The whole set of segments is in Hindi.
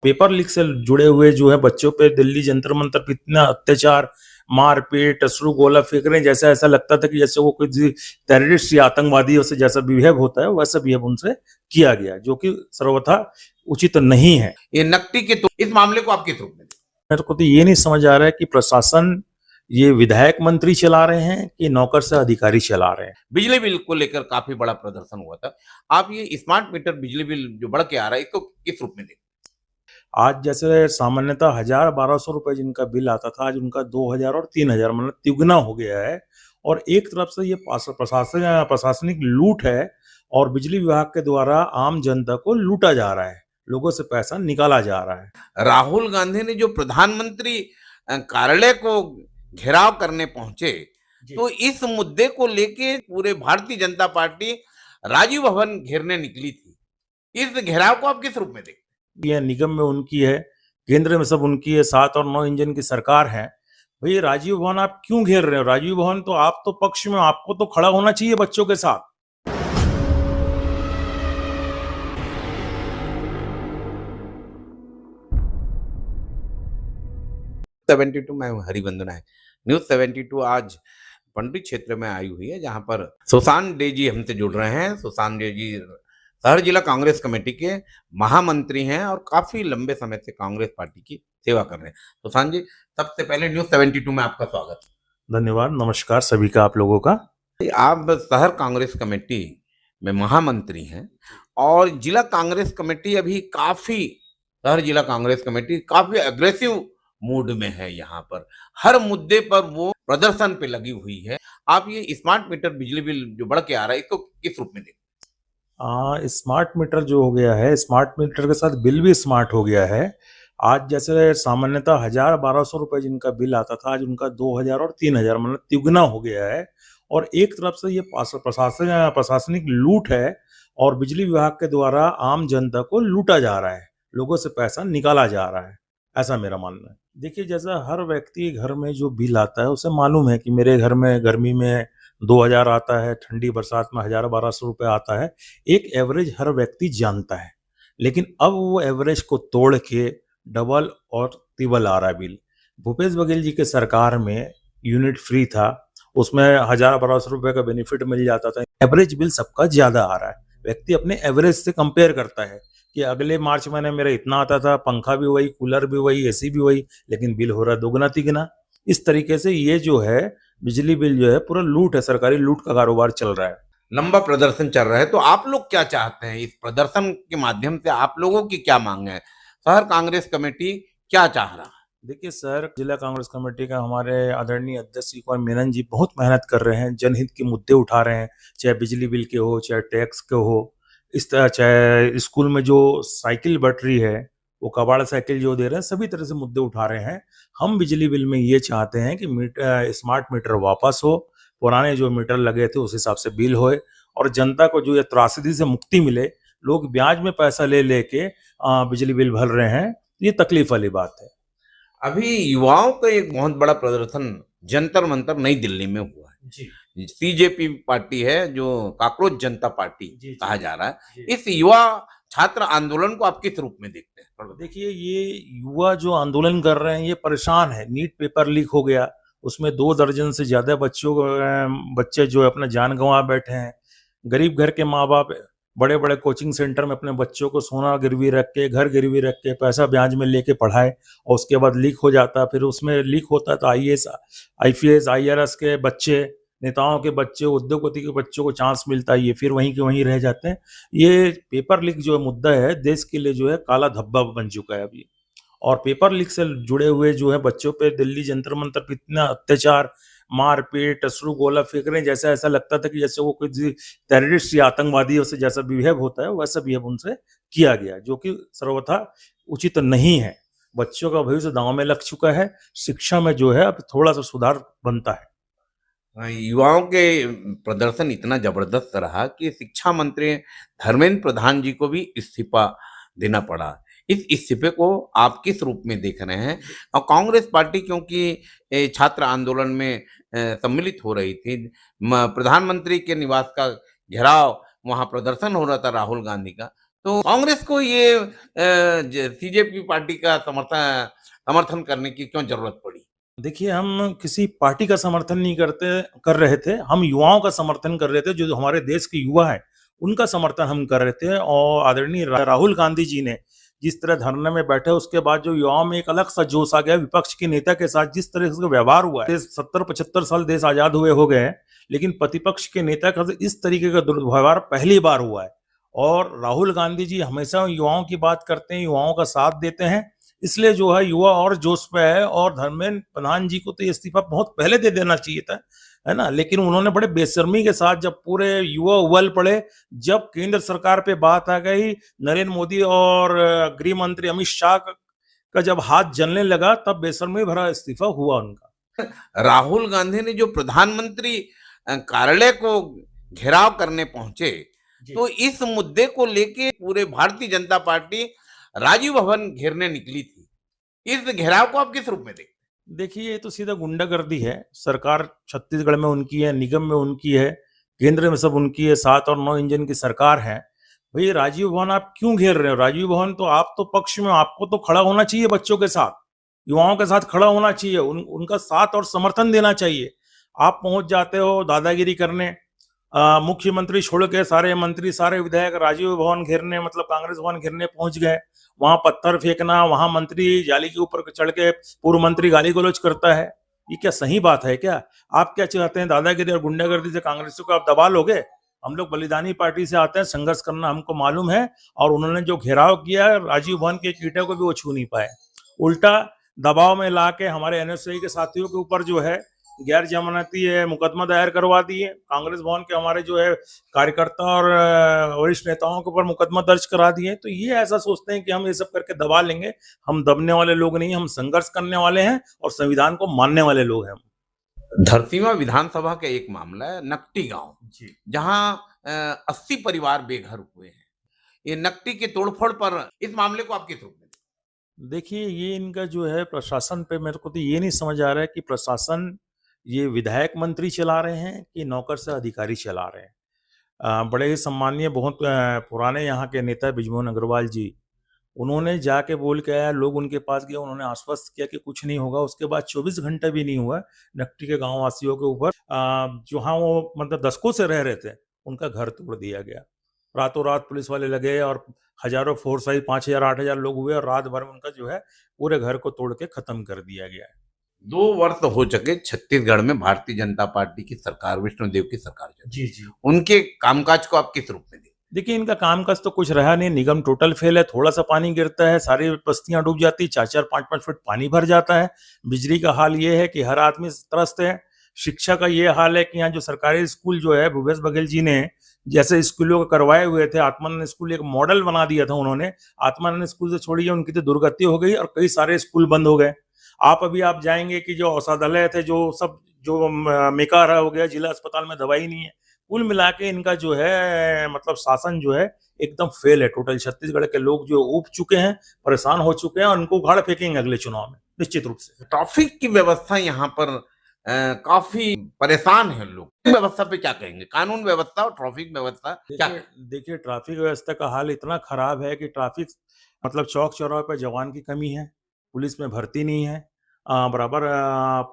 पेपर लीक से जुड़े हुए जो है बच्चों पे दिल्ली जंतर मंतर पे इतना अत्याचार, मारपीट, अश्रु गोला फेंक रहे हैं, जैसा ऐसा लगता था कि जैसे वो कोई टेररिस्ट या आतंकवादियों से जैसा बिहेव होता है वैसा बिहेव उनसे किया गया, जो कि सर्वथा उचित नहीं है। ये नकटी के तो इस मामले को आप किस रूप में देखते हैं? मेरे को तो ये नहीं समझ आ रहा है कि प्रशासन ये विधायक मंत्री चला रहे हैं कि नौकर से अधिकारी चला रहे हैं। बिजली बिल को लेकर काफी बड़ा प्रदर्शन हुआ था। आप ये स्मार्ट मीटर बिजली बिल जो बढ़ के आ रहा है इसको किस रूप में देखते हैं? आज जैसे सामान्यतः 1,000-1,200 रुपए जिनका बिल आता था, आज उनका 2,000 और 3,000 मतलब तिगुना हो गया है। और एक तरफ से ये प्रशासनिक लूट है और बिजली विभाग के द्वारा आम जनता को लूटा जा रहा है, लोगों से पैसा निकाला जा रहा है। राहुल गांधी ने जो प्रधानमंत्री कार्यालय को घेराव करने पहुंचे, तो इस मुद्दे को लेके पूरे भारतीय जनता पार्टी राजीव भवन घेरने निकली थी। इस घेराव को आप किस रूप में देखते हैं? यह निगम में उनकी है, केंद्र में सब उनकी है, 7 और 9 इंजन की सरकार है। भाई राजीव भवन आप क्यों घेर रहे हो? राजीव भवन तो आप तो पक्ष में, आपको तो खड़ा होना चाहिए बच्चों के साथ। 72 मैं हूं हरिवंदन है। न्यूज 72 आज पंडित क्षेत्र में आई हुई है, जहां पर सुशांत डे जी हमसे जुड़ रहे हैं। सुशांत डे जी शहर जिला कांग्रेस कमेटी के महामंत्री हैं और काफी लंबे समय से कांग्रेस पार्टी की सेवा कर रहे हैं। सुशांत जी, सबसे पहले न्यूज 72 में आपका स्वागत। धन्यवाद, नमस्कार सभी का आप लोगों का। आप शहर कांग्रेस कमेटी में महामंत्री हैं और जिला कांग्रेस कमेटी अभी काफी, शहर जिला कांग्रेस कमेटी काफी अग्रेसिव मूड में है। यहाँ पर हर मुद्दे पर वो प्रदर्शन पे लगी हुई है। आप ये स्मार्ट मीटर बिजली बिल जो बढ़ के आ रहा है इसको किस रूप में देखते हैं? स्मार्ट मीटर जो हो गया है, स्मार्ट मीटर के साथ बिल भी स्मार्ट हो गया है। आज जैसे सामान्यतः 1,000-1,200 रुपए जिनका बिल आता था, आज उनका 2,000 और 3,000 मतलब तिगुना हो गया है। और एक तरफ से ये प्रशासनिक लूट है और बिजली विभाग के द्वारा आम जनता को लूटा जा रहा है, लोगों से पैसा निकाला जा रहा है, ऐसा मेरा मानना है। देखिए, जैसा हर व्यक्ति के घर में जो बिल आता है उसे मालूम है कि मेरे घर में गर्मी में 2,000 आता है, ठंडी बरसात में 1,000-1,200 रुपए आता है। एक एवरेज हर व्यक्ति जानता है, लेकिन अब वो एवरेज को तोड़ के डबल और ट्रिपल आ रहा है बिल। भूपेश बघेल जी के सरकार में यूनिट फ्री था, उसमें 1,000-1,200 रुपए का बेनिफिट मिल जाता था। एवरेज बिल सबका ज्यादा आ रहा है, व्यक्ति अपने एवरेज से कंपेयर करता है कि अगले मार्च महीने मेरा इतना आता था, पंखा भी वही, कूलर भी वही, एसी भी वही, लेकिन बिल हो रहा है दोगुना तिगुना। इस तरीके से ये जो है बिजली बिल जो है पूरा लूट है, सरकारी लूट का कारोबार चल रहा है। लंबा प्रदर्शन चल रहा है, तो आप लोग क्या चाहते हैं? इस प्रदर्शन के माध्यम से आप लोगों की क्या मांग है? शहर कांग्रेस कमेटी क्या चाह रहा है? देखिए, शहर जिला कांग्रेस कमेटी का हमारे आदरणीय अध्यक्ष कुमार मेनन जी बहुत मेहनत कर रहे हैं, जनहित के मुद्दे उठा रहे हैं, चाहे बिजली बिल के हो, चाहे टैक्स के हो, इस तरह चाहे स्कूल में जो साइकिल बट रही है, वो कबाड़ साइकिल जो दे रहे हैं, सभी तरह से मुद्दे उठा रहे हैं। हम बिजली बिल में ये चाहते हैं कि स्मार्ट मीटर वापस हो, पुराने जो मीटर लगे थे उस हिसाब से बिल होए और जनता को जो ये त्रासदी से मुक्ति मिले। लोग ब्याज में पैसा ले लेके बिजली बिल भर रहे हैं, ये तकलीफ वाली बात है। अभी युवाओं का एक बहुत बड़ा प्रदर्शन जंतर मंतर नई दिल्ली में हुआ है। जी। सीजेपी पार्टी है जो काकरोच जनता पार्टी जी। कहा जा रहा है। जी। इस युवा छात्र आंदोलन को आप किस रूप में देखते हैं? देखिए, ये युवा जो आंदोलन कर रहे हैं ये परेशान है। नीट पेपर लीक हो गया, उसमें 2 दर्जन से ज्यादा बच्चे जो है अपना जान गंवा बैठे हैं। गरीब घर के माँ बाप बड़े बड़े कोचिंग सेंटर में अपने बच्चों को सोना गिरवी रख के, घर गिरवी रख के, पैसा ब्याज में लेके पढ़ाए और उसके बाद लीक हो जाता। फिर उसमें लीक होता तो आईएएस, आईपीएस, आईआरएस के बच्चे, नेताओं के बच्चे, उद्योगपति के बच्चों को चांस मिलता है, ये फिर वहीं के वहीं रह जाते हैं। ये पेपर लीक जो मुद्दा है देश के लिए जो है काला धब्बा बन चुका है अभी। और पेपर लीक से जुड़े हुए जो है बच्चों पे दिल्ली जंतर मंतर पे इतना अत्याचार, मारपीट, अश्रु गोला फेंक रहे हैं, जैसा ऐसा लगता था कि जैसे वो कोई टेररिस्ट या आतंकवादियों से जैसा बिहेव होता है वैसा बिहेव उनसे किया गया, जो कि सर्वथा उचित नहीं है। बच्चों का भविष्य दांव में लग चुका है। शिक्षा में जो है अब थोड़ा सा सुधार बनता है। युवाओं के प्रदर्शन इतना जबरदस्त रहा कि शिक्षा मंत्री धर्मेंद्र प्रधान जी को भी इस्तीफा देना पड़ा। इस इस्तीफे को आप किस रूप में देख रहे हैं? और कांग्रेस पार्टी क्योंकि छात्र आंदोलन में सम्मिलित हो रही थी, प्रधानमंत्री के निवास का घेराव, वहां प्रदर्शन हो रहा था राहुल गांधी का, तो कांग्रेस को ये सीजेपी पार्टी का समर्थन करने की क्यों जरूरत पड़ी? देखिए, हम किसी पार्टी का समर्थन नहीं कर रहे थे, हम युवाओं का समर्थन कर रहे थे, जो हमारे देश के युवा हैं, उनका समर्थन हम कर रहे थे। और आदरणीय राहुल गांधी जी ने जिस तरह धरने में बैठे, उसके बाद जो युवाओं में एक अलग सा जोश आ गया, विपक्ष के नेता के साथ जिस तरह से व्यवहार हुआ है, 70-75 साल देश आजाद हुए हो गए हैं, लेकिन प्रतिपक्ष के नेता का इस तरीके का दुर्व्यवहार पहली बार हुआ है। और राहुल गांधी जी हमेशा युवाओं की बात करते हैं, युवाओं का साथ देते हैं, इसलिए जो है युवा और जोश पे है। और धर्मेंद्र प्रधान जी को तो ये इस्तीफा बहुत पहले दे देना चाहिए था, है ना, लेकिन उन्होंने बड़े बेशर्मी के साथ, जब पूरे युवा उबल पड़े, जब केंद्र सरकार पे बात आ गई, नरेंद्र मोदी और गृह मंत्री अमित शाह का जब हाथ जलने लगा, तब बेशर्मी भरा इस्तीफा हुआ उनका। राहुल गांधी ने जो प्रधानमंत्री कार्यालय को घेराव करने पहुंचे, तो इस मुद्दे को लेके पूरे भारतीय जनता पार्टी राजीव भवन घेरने निकली थी। इस घेराव को आप किस रूप में देखते हैं? देखिए, ये तो सीधा गुंडागर्दी है। सरकार छत्तीसगढ़ में उनकी है, निगम में उनकी है, केंद्र में सब उनकी है, 7 और 9 इंजन की सरकार है। भाई, राजीव भवन आप क्यों घेर रहे हो? राजीव भवन तो आप तो पक्ष में, आपको तो खड़ा होना चाहिए बच्चों के साथ, युवाओं के साथ खड़ा होना चाहिए, उनका साथ और समर्थन देना चाहिए। आप पहुंच जाते हो दादागिरी करने, मुख्यमंत्री छोड़ के सारे मंत्री, सारे विधायक राजीव भवन घेरने, मतलब कांग्रेस भवन घेरने पहुंच गए। वहां पत्थर फेंकना, वहां मंत्री जाली के ऊपर चढ़ के पूर्व मंत्री गाली गलौज करता है, ये क्या सही बात है क्या? आप क्या चाहते हैं, दादागिरी और गुंडागर्दी से कांग्रेसियों को आप दबा लोगे? हम लोग बलिदानी पार्टी से आते हैं, संघर्ष करना हमको मालूम है। और उन्होंने जो घेराव किया राजीव भवन के कीटों को भी वो छू नहीं पाए, उल्टा दबाव में ला के हमारे एनएसआई के साथियों के ऊपर जो है गैर जमानती मुकदमा दायर करवा दिए। कांग्रेस भवन के हमारे जो है कार्यकर्ता और वरिष्ठ नेताओं के ऊपर मुकदमा दर्ज करा दिए। तो ये ऐसा सोचते हैं कि हम ये सब करके दबा लेंगे। हम दबने वाले लोग नहीं, हम संघर्ष करने वाले हैं और संविधान को मानने वाले लोग हैं। धरसींवा विधानसभा का एक मामला है नकटी गांव, जहां 80 परिवार बेघर हुए हैं। ये नकटी के तोड़फोड़ पर इस मामले को आप किस रूप में? देखिए, ये इनका जो है प्रशासन पे, मेरे को तो ये नहीं समझ आ रहा है कि प्रशासन ये विधायक मंत्री चला रहे हैं कि नौकर से अधिकारी चला रहे हैं। बड़े ही सम्मानीय, बहुत पुराने यहाँ के नेता बिजमोहन अग्रवाल जी, उन्होंने जाके बोल के आया, लोग उनके पास गए, उन्होंने आश्वस्त किया कि कुछ नहीं होगा। उसके बाद 24 घंटे भी नहीं हुआ, नकटी के गांव वासियों के ऊपर, जहाँ वो मतलब दशकों से रह रहे थे, उनका घर तोड़ दिया गया। रातों रात पुलिस वाले लगे और हजारों फोर्स आई, 5,000 8,000 लोग हुए और रात भर में उनका जो है पूरे घर को तोड़ के खत्म कर दिया गया है। 2 वर्ष हो चुके छत्तीसगढ़ में भारतीय जनता पार्टी की सरकार, विष्णुदेव की सरकार चल रही है। जी। उनके कामकाज को आप किस रूप में देखते हैं? देखिए, इनका कामकाज तो कुछ रहा नहीं, निगम टोटल फेल है। थोड़ा सा पानी गिरता है, सारी बस्तियां डूब जाती, 4-4 5-5 फुट पानी भर जाता है। बिजली का हाल ये है कि हर आदमी त्रस्त है। शिक्षा का ये हाल है कि यहाँ जो सरकारी स्कूल जो है, भूपेश बघेल जी ने जैसे स्कूलों को करवाए हुए थे, आत्मानंद स्कूल एक मॉडल बना दिया था उन्होंने, आत्मानंद स्कूल से छोड़िए, उनकी तो दुर्गति हो गई और कई सारे स्कूल बंद हो गए। आप जाएंगे कि जो औषधालय थे, जो सब जो मेकार हो गया, जिला अस्पताल में दवाई नहीं है। कुल मिला के इनका जो है मतलब शासन जो है एकदम फेल है। टोटल छत्तीसगढ़ के लोग जो ऊब चुके हैं, परेशान हो चुके हैं और उनको उखाड़ फेंकेंगे अगले चुनाव में, निश्चित रूप से। ट्रैफिक की व्यवस्था यहाँ पर काफी परेशान है लोग। व्यवस्था पे क्या कहेंगे? कानून व्यवस्था और ट्रैफिक व्यवस्था क्या? देखिए, ट्रैफिक व्यवस्था का हाल इतना खराब है कि ट्रैफिक मतलब चौक चौराहे पर जवान की कमी है, पुलिस में भर्ती नहीं है, बराबर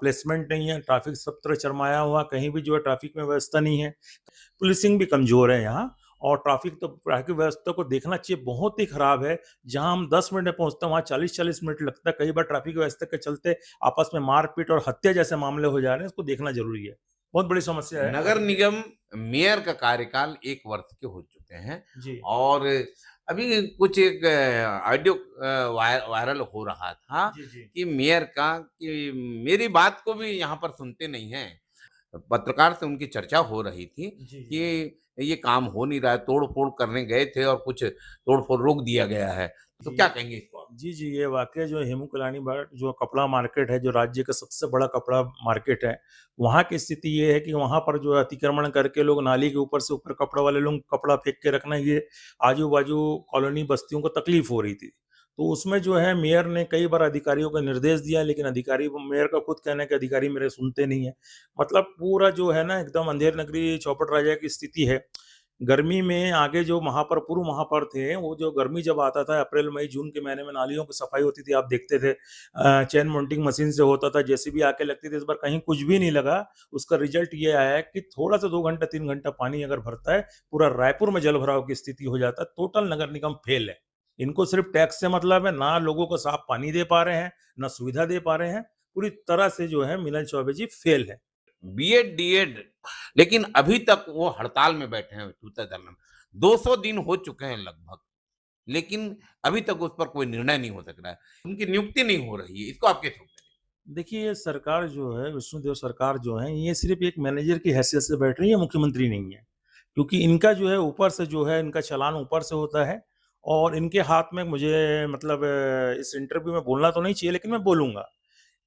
प्लेसमेंट नहीं है, ट्रैफिक सब तरह चरमाया हुआ, कहीं भी जो है ट्रैफिक में व्यवस्था नहीं है। पुलिसिंग भी कमजोर है यहाँ। और ट्रैफिक व्यवस्था को देखना चाहिए, बहुत ही खराब है। जहां हम 10 मिनट में पहुंचते हैं, वहां 40-40 मिनट लगता है। कई बार ट्रैफिक व्यवस्था के चलते आपस में मारपीट और हत्या जैसे मामले हो जा रहे हैं, इसको देखना जरूरी है। बहुत बड़ी समस्या है। नगर निगम मेयर का कार्यकाल 1 वर्ष के हो चुके हैं जी और अभी कुछ एक ऑडियो वायरल हो रहा था जी कि मेयर का कि मेरी बात को भी यहाँ पर सुनते नहीं हैं। पत्रकार से उनकी चर्चा हो रही थी जी कि ये काम हो नहीं रहा है, तोड़-फोड़ करने गए थे और कुछ तोड़-फोड़ रोक दिया गया है। तो क्या कहेंगे इसको आप? जी, ये वाक़ई जो हेमू कलानी बाट जो कपड़ा मार्केट है, जो राज्य का सबसे बड़ा कपड़ा मार्केट है, वहाँ की स्थिति ये है कि वहाँ पर जो है अतिक्रमण करके लोग नाली के ऊपर से ऊपर कपड़ा वाले लोग कपड़ा फेंक के रखना, ये आजू-बाजू कॉलोनी बस्तियों को तकलीफ हो रही थी। तो उसमें जो है मेयर ने कई बार अधिकारियों को निर्देश दिया, लेकिन अधिकारी, मेयर का खुद कहना है कि अधिकारी मेरे सुनते नहीं है। मतलब पूरा जो है ना एकदम अंधेर नगरी चौपट राजा की स्थिति है। गर्मी में आगे जो पूर्व महापौर थे, वो जो गर्मी जब आता था अप्रैल, मई, जून के महीने में नालियों की सफाई होती थी, आप देखते थे चेन माउंटिंग मशीन से होता था, जेसीबी आके लगती थी। इस बार कहीं कुछ भी नहीं लगा। उसका रिजल्ट ये आया है कि थोड़ा-सा 2 घंटा 3 घंटा पानी अगर भरता है, पूरा रायपुर में जलभराव की स्थिति हो जाता है। टोटल नगर निगम फेल है। इनको सिर्फ टैक्स से मतलब है, ना लोगों को साफ पानी दे पा रहे हैं, ना सुविधा दे पा रहे हैं। पूरी तरह से जो है मिलन चौबे जी फेल है। बीएड डीएड, लेकिन अभी तक वो हड़ताल में बैठे हैं जूता धरने में। 200 दिन हो चुके हैं लगभग, लेकिन अभी तक उस पर कोई निर्णय नहीं हो सक रहा है, उनकी नियुक्ति नहीं हो रही है। इसको आप कैसे देखते हैं? देखिए, ये सरकार जो है, विष्णुदेव सरकार जो है, ये सिर्फ़ एक मैनेजर की हैसियत से बैठ रही है, मुख्यमंत्री नहीं है। क्योंकि इनका जो है ऊपर से जो है, इनका चालान ऊपर से होता है और इनके हाथ में मुझे मतलब इस इंटरव्यू में बोलना तो नहीं चाहिए, लेकिन मैं बोलूँगा।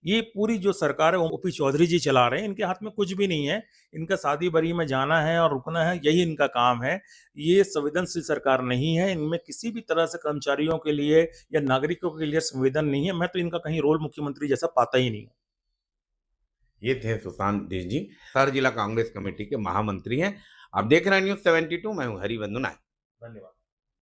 ये पूरी जो सरकार है, ओपी चौधरी जी चला रहे हैं, इनके हाथ में कुछ भी नहीं है। इनका शादी-बरी में जाना है और रुकना है, यही इनका काम है। ये संवेदनशील सरकार नहीं है, इनमें किसी भी तरह से कर्मचारियों के लिए या नागरिकों के लिए संवेदन नहीं है। मैं तो इनका कहीं रोल मुख्यमंत्री जैसा पाता ही नहीं हूँ। ये थे सुशांत देश जी, शहर जिला कांग्रेस कमेटी के महामंत्री हैं। आप देख रहे हैं न्यूज़ 72, मैं हूँ हरिवंदन नायक। धन्यवाद।